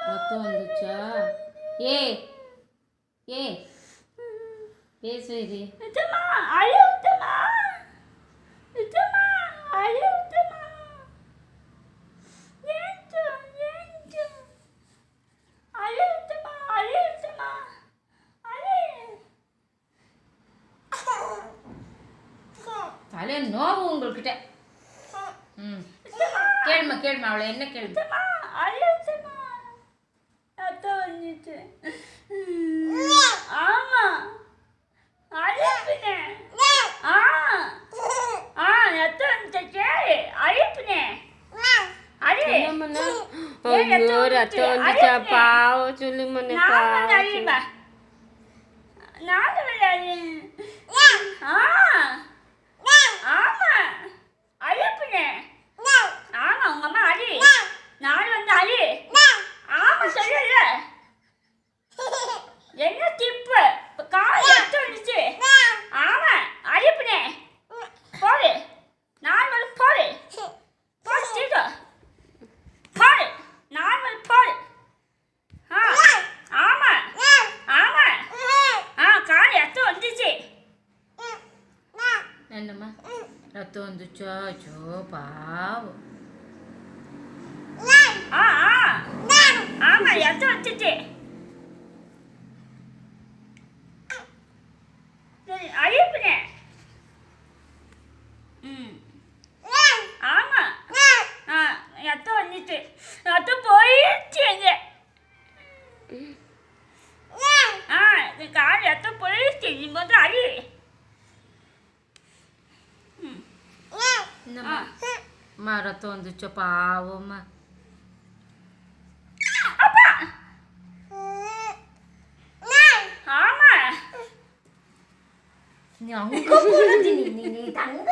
ரத்தம் வந்துச்சா? ஏ ஏ பேசு இது. தலை நோவு உங்கள்கிட்ட. ம் கேளுமா அவளை என்ன கேள்வி? ஐயோ ரத்தம் வந்துச்சா பாவம் சொல்லுங்க என்ன திப்பு கால் எடுத்து வந்துச்சு. ஆமா அழிப்புனே போடு நான் வந்து போடு போடு சீக்கோ போடு நான் வந்து போடு. ஆமா ஆமா கால் எடுத்து வந்துச்சு. என்னம்மா ரத்தம் வந்துச்சா? ஐயோ பாவம். ஆமா எடுத்து வந்துச்சு. அழிப்புனே ஆமா ரத்தம் வந்துச்சு. ரத்தம் போயிடுச்சு எங்க கால் ரத்தம் போயிடுச்சு. நீ முதல் அழி. என்னம்மா ரத்தம் வந்துச்சா? பாவம்மா. ஆமா நீ அங்க போறது நீ தங்க